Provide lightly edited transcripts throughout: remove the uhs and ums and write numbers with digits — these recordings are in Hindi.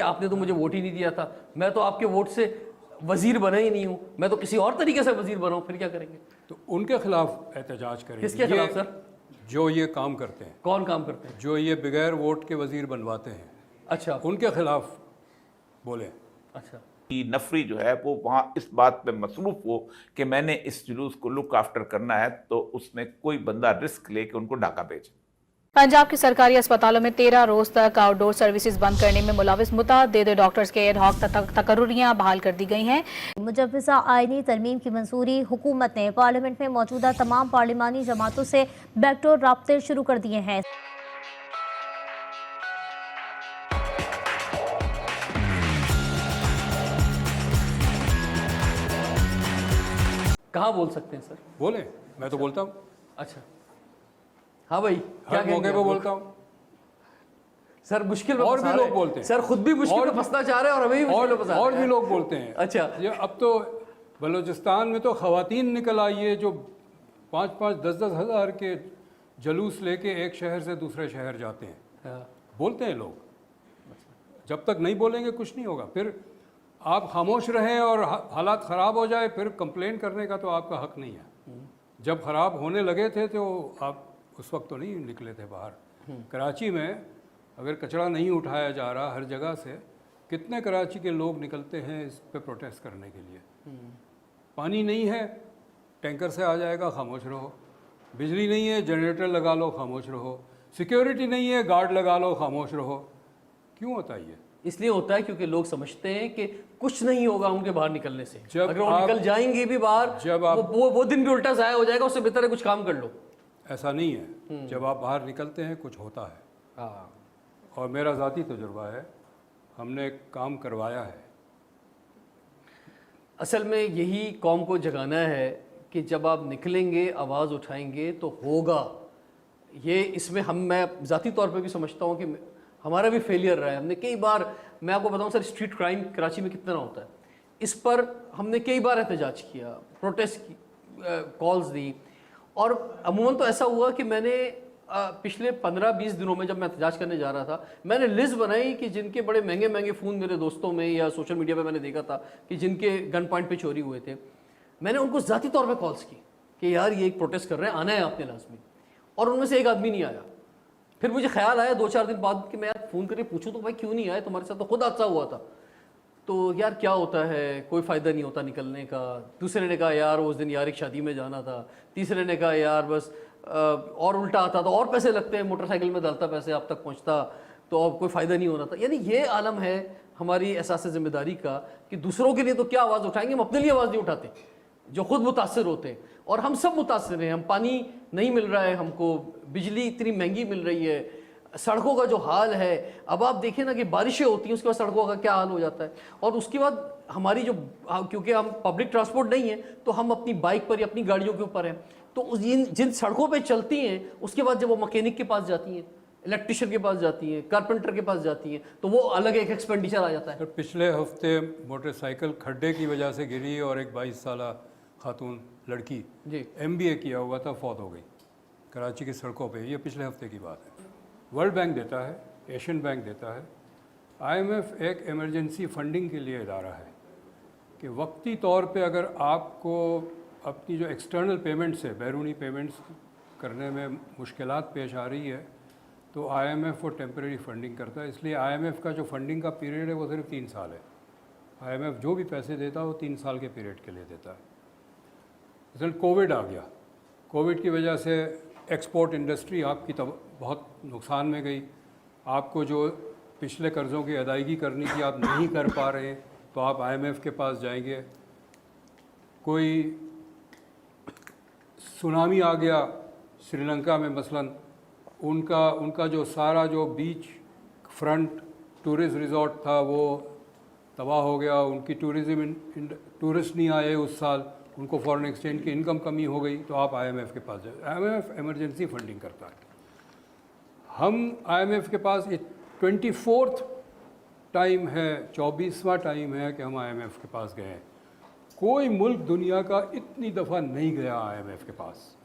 आपने तो मुझे वोट ही नहीं दिया था, मैं तो आपके वोट से वजीर बना ही नहीं हूँ, मैं तो किसी और तरीके से वजीर बना हूँ, फिर क्या करेंगे? तो उनके खिलाफ एहतजाज करेंगे। किसके खिलाफ सर? जो ये काम करते हैं। कौन काम करते हैं? जो ये बगैर वोट के वजीर बनवाते हैं। अच्छा, उनके खिलाफ बोले। अच्छा, कि नफरी जो है वो वहाँ इस बात पे मसरूफ हो कि मैंने इस जुलूस को लुक आफ्टर करना है, तो उसमें कोई बंदा रिस्क लेके उनको ढाका भेजे। पंजाब के सरकारी अस्पतालों में 13 रोज तक आउटडोर सर्विसेज बंद करने में मुलविस मुतअद्दिद डॉक्टर्स के एड हॉक तकर्रुरियां बहाल कर दी गई हैं। मुजव्वज़ा आईनी तरमीम की मंजूरी। हुकूमत ने पार्लियामेंट में मौजूदा तमाम पार्लिमानी जमातों से बैकडोर राब्ते शुरू कर दिए हैं। कहाँ बोल सकते हैं सर? बोले, मैं तो बोलता हूँ। अच्छा, हाँ भाई, क्या हर मौके पे बोलता हूँ। सर मुश्किल में और भी फंसा लोग रहे। बोलते हैं। सर खुद भी मुश्किल में फंसना चाह रहे हैं और हमें भी मुश्किल में फंसा रहे और हैं। भी लोग बोलते हैं। अच्छा, ये अब तो बलूचिस्तान में तो खवातीन निकल आई है जो 5-5, 10-10 हज़ार के जलूस लेके एक शहर से दूसरे शहर जाते हैं। हाँ। बोलते हैं लोग। जब तक नहीं बोलेंगे कुछ नहीं होगा। फिर आप खामोश रहें और हालात ख़राब हो जाए, फिर कंप्लेन करने का तो आपका हक नहीं है। जब ख़राब होने लगे थे तो आप उस वक्त तो नहीं निकले थे बाहर। कराची में अगर कचरा नहीं उठाया जा रहा हर जगह से, कितने कराची के लोग निकलते हैं इस पे प्रोटेस्ट करने के लिए। पानी नहीं है, टैंकर से आ जाएगा, खामोश रहो। बिजली नहीं है, जनरेटर लगा लो, खामोश रहो। सिक्योरिटी नहीं है, गार्ड लगा लो, खामोश रहो। क्यों होता है ये? इसलिए होता है क्योंकि लोग समझते हैं कि कुछ नहीं होगा उनके बाहर निकलने से। जब अगर वो निकल जाएंगे भी बाहर, जब आप वो दिन भी उल्टा ज़ाया हो जाएगा, उससे बेहतर है कुछ काम कर लो। ऐसा नहीं है। जब आप बाहर निकलते हैं कुछ होता है। हाँ, और मेरा ज़ाती तजुर्बा है, हमने काम करवाया है। असल में यही कौम को जगाना है कि जब आप निकलेंगे, आवाज़ उठाएंगे तो होगा। ये इसमें मैं ज़ाती तौर पे भी समझता हूँ कि हमारा भी फेलियर रहा है। हमने कई बार, मैं आपको बताऊँ सर, स्ट्रीट क्राइम कराची में कितना होता है, इस पर हमने कई बार एहतजाज किया, प्रोटेस्ट की कॉल्स दी। और अमूमन तो ऐसा हुआ कि मैंने पिछले 15-20 दिनों में जब मैं एहतजाज करने जा रहा था, मैंने लिस्ट बनाई कि जिनके बड़े महंगे महंगे फ़ोन मेरे दोस्तों में या सोशल मीडिया पे मैंने देखा था कि जिनके गन पॉइंट पे चोरी हुए थे, मैंने उनको ज़ाती तौर पे कॉल्स की कि यार ये एक प्रोटेस्ट कर रहे हैं, आना है आपने लाजमी। और उनमें से एक आदमी नहीं आया। फिर मुझे ख्याल आया 2-4 दिन बाद कि मैं यार फ़ोन करके पूछूं तो भाई क्यों नहीं आए, तुम्हारे साथ तो खुद हादसा हुआ था। तो यार क्या होता है, कोई फ़ायदा नहीं होता निकलने का। दूसरे ने कहा यार उस दिन यार एक शादी में जाना था। तीसरे ने कहा यार बस और उल्टा आता तो और पैसे लगते हैं, मोटरसाइकिल में डालता पैसे आप तक पहुंचता तो अब कोई फ़ायदा नहीं होना था। यानी ये आलम है हमारी एहसास ज़िम्मेदारी का कि दूसरों के लिए तो क्या आवाज़ उठाएंगे, हम अपने लिए आवाज़ नहीं उठाते जो खुद मुतासर होते हैं। और हम सब मुतासर हैं। हम पानी नहीं मिल रहा है, हमको बिजली इतनी महंगी मिल रही है, सड़कों का जो हाल है, अब आप देखें ना कि बारिशें होती हैं उसके बाद सड़कों का क्या हाल हो जाता है। और उसके बाद हमारी जो, क्योंकि हम पब्लिक ट्रांसपोर्ट नहीं है तो हम अपनी बाइक पर या अपनी गाड़ियों के ऊपर हैं, तो जिन सड़कों पे चलती हैं उसके बाद जब वो मैकेनिक के पास जाती हैं, इलेक्ट्रिशियन के पास जाती हैं, कारपेंटर के पास जाती हैं, तो वो अलग एक एक्सपेंडिचर आ जाता है। तो पिछले हफ्ते मोटरसाइकिल खड्डे की वजह से गिरी और एक 22 साला खातून लड़की जी, MBA किया हुआ था, फौत हो गई कराची की सड़कों पे। ये पिछले हफ्ते की बात है। वर्ल्ड बैंक देता है, एशियन बैंक देता है, IMF एक इमरजेंसी फंडिंग के लिए इदारा है कि वक्ती तौर पे अगर आपको अपनी जो एक्सटर्नल पेमेंट्स है, बैरूनी पेमेंट्स करने में मुश्किलात पेश आ रही है तो IMF वो टेम्परेरी फंडिंग करता है। इसलिए IMF का जो फंडिंग का पीरियड है वो सिर्फ 3 साल है। IMF जो भी पैसे देता है वो 3 साल के पीरियड के लिए देता है। रिजल्ट कोविड आ गया। कोविड की वजह से एक्सपोर्ट इंडस्ट्री आपकी बहुत नुकसान में गई। आपको जो पिछले कर्ज़ों की अदायगी करनी थी आप नहीं कर पा रहे हैं तो आप IMF के पास जाएंगे। कोई सुनामी आ गया श्रीलंका में मसलन, उनका जो सारा जो बीच फ्रंट टूरिस्ट रिज़ॉर्ट था वो तबाह हो गया। उनकी टूरिस्ट नहीं आए उस साल, उनको फॉरेन एक्सचेंज की इनकम कमी हो गई तो आप IMF के पास जाए। IMF इमरजेंसी फंडिंग करता है। हम IMF के पास 24th टाइम है, 24वां टाइम है कि हम IMF के पास गए हैं। कोई मुल्क दुनिया का इतनी दफ़ा नहीं गया IMF के पास।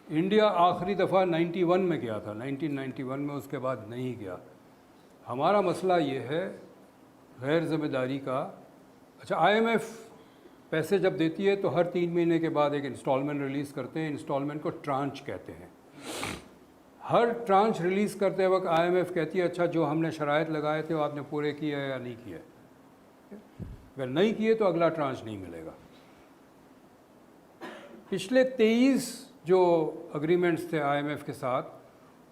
इंडिया आखिरी दफ़ा 91 में गया था, 1991 में, उसके बाद नहीं गया। हमारा मसला ये है गैर जिम्मेदारी का। अच्छा, IMF पैसे जब देती है तो हर 3 महीने के बाद एक इंस्टॉलमेंट रिलीज़ करते हैं। इंस्टॉलमेंट को ट्रांच कहते हैं। हर ट्रांच रिलीज़ करते वक्त IMF कहती है अच्छा जो हमने शराइत लगाए थे वो आपने पूरे किए या नहीं किए। अगर नहीं किए तो अगला ट्रांच नहीं मिलेगा। पिछले 23 जो एग्रीमेंट्स थे IMF के साथ,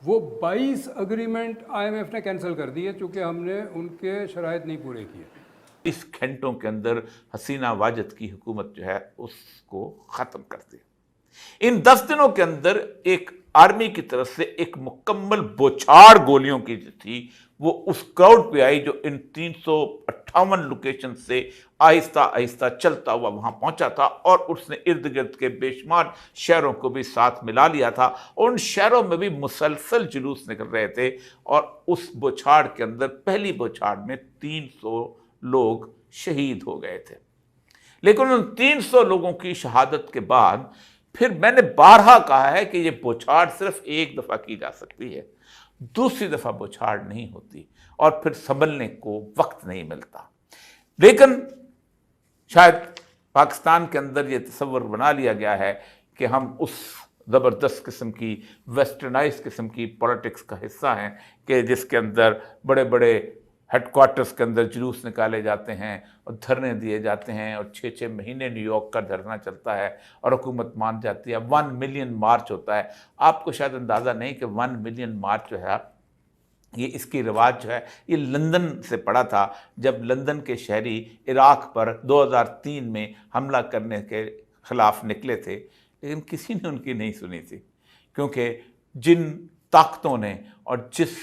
वो 22 एग्रीमेंट IMF ने कैंसिल कर दिए चूँकि हमने उनके शराइत नहीं पूरे किए। इस घंटों के अंदर हसीना वाजिद की हुकूमत जो है उसको ख़त्म कर दी। इन 10 दिनों के अंदर एक आर्मी की तरफ से एक मुकम्मल बौछार गोलियों की जो थी वो उस क्राउड पे आई जो इन 358 लोकेशन से आहिस्ता आहिस्ता चलता हुआ वहां पहुंचा था और उसने इर्द गिर्द के बेशुमार शहरों को भी साथ मिला लिया था और उन शहरों में भी मुसलसल जुलूस निकल रहे थे। और उस बौछार के अंदर पहली बौछार में 300 लोग शहीद हो गए थे। लेकिन उन 300 लोगों की शहादत के बाद फिर मैंने बारहा कहा है कि यह बौछार सिर्फ एक दफ़ा की जा सकती है, दूसरी दफ़ा बौछार नहीं होती और फिर संभलने को वक्त नहीं मिलता। लेकिन शायद पाकिस्तान के अंदर यह तसव्वुर बना लिया गया है कि हम उस ज़बरदस्त किस्म की वेस्टर्नाइज किस्म की पॉलिटिक्स का हिस्सा हैं कि जिसके अंदर बड़े बड़े हेडक्वार्टर्स के अंदर जुलूस निकाले जाते हैं और धरने दिए जाते हैं और 6-6 महीने न्यूयॉर्क का धरना चलता है और हुकूमत मान जाती है। 1 मिलियन मार्च होता है। आपको शायद अंदाज़ा नहीं कि 1 मिलियन मार्च जो है ये इसकी रिवाज जो है ये लंदन से पड़ा था, जब लंदन के शहरी इराक़ पर 2003 में हमला करने के ख़िलाफ़ निकले थे। लेकिन किसी ने उनकी नहीं सुनी थी, क्योंकि जिन ताकतों ने और जिस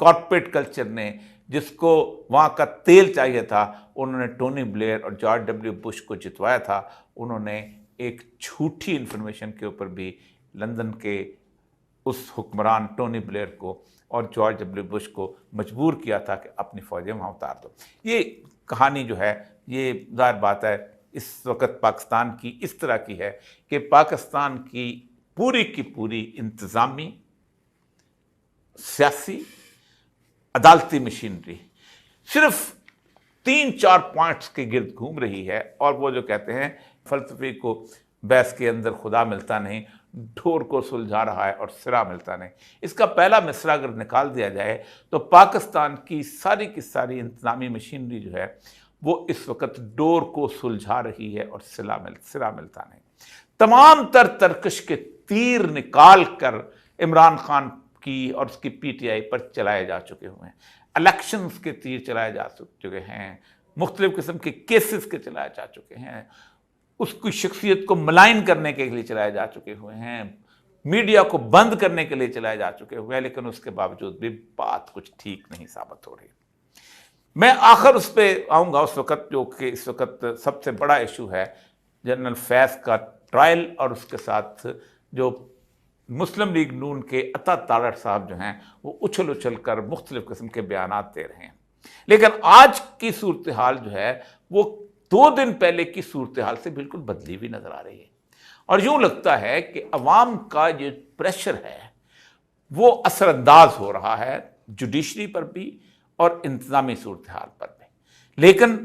कॉर्पोरेट कल्चर ने जिसको वहाँ का तेल चाहिए था, उन्होंने टोनी ब्लेयर और जॉर्ज डब्ल्यू बुश को जितवाया था। उन्होंने एक झूठी इन्फॉर्मेशन के ऊपर भी लंदन के उस हुक्मरान टोनी ब्लेयर को और जॉर्ज डब्ल्यू बुश को मजबूर किया था कि अपनी फ़ौजें वहाँ उतार दो। ये कहानी जो है ये ज़ाहिर बात है इस वक्त पाकिस्तान की इस तरह की है कि पाकिस्तान की पूरी इंतज़ामी, सियासी, अदालती मशीनरी सिर्फ 3-4 पॉइंट्स के गिर्द घूम रही है। और वो जो कहते हैं फ़लसफ़े को बहस के अंदर खुदा मिलता नहीं, ढोर को सुलझा रहा है और सिरा मिलता नहीं। इसका पहला मिसरा अगर निकाल दिया जाए तो पाकिस्तान की सारी इंतज़ामी मशीनरी जो है वो इस वक्त डोर को सुलझा रही है और सिरा मिलता नहीं। तमाम तरकश के तीर निकाल कर इमरान खान की और उसकी PTI पर चलाए जा चुके हुए हैं। इलेक्शंस के तीर चलाए जा चुके हैं, मुख्तलिफ किस्म के केसेस के चलाए जा चुके हैं, उसकी शख्सियत को मलाइन करने के लिए चलाए जा चुके हुए हैं, मीडिया को बंद करने के लिए चलाए जा चुके हुए हैं। लेकिन उसके बावजूद भी बात कुछ ठीक नहीं साबित हो रही। मैं आखिर उस पर आऊँगा उस वक़्त जो कि इस वक्त सबसे बड़ा इशू है जनरल फैज़ का ट्रायल और उसके साथ जो मुस्लिम लीग नून के अता तारड़ साहब जो हैं वो उछल कर मुख्तलिफ किस्म के बयानात दे रहे हैं। लेकिन आज की सूरत हाल जो है वो 2 दिन पहले की सूरत हाल से बिल्कुल बदली हुई नज़र आ रही है और यूँ लगता है कि अवाम का ये प्रेशर है वो असरअंदाज हो रहा है जुडिशरी पर भी और इंतज़ामी सूरत हाल पर भी। लेकिन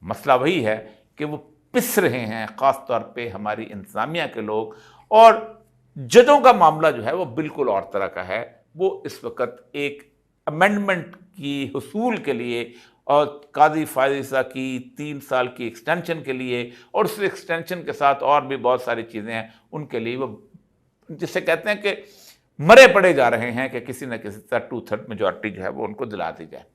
मसला वही है कि वो पिस रहे हैं, ख़ास तौर पे हमारी इंतज़ामिया के लोग। और जजों का मामला जो है वो बिल्कुल और तरह का है। वो इस वक्त एक अमेंडमेंट की हुसूल के लिए और काजी फायज़ा की 3 साल की एक्सटेंशन के लिए और उस एक्सटेंशन के साथ और भी बहुत सारी चीज़ें हैं उनके लिए वो जिसे कहते हैं कि मरे पड़े जा रहे हैं कि किसी न किसी तरह 2/3 मेजॉरिटी जो है वो उनको दिला दी जाए।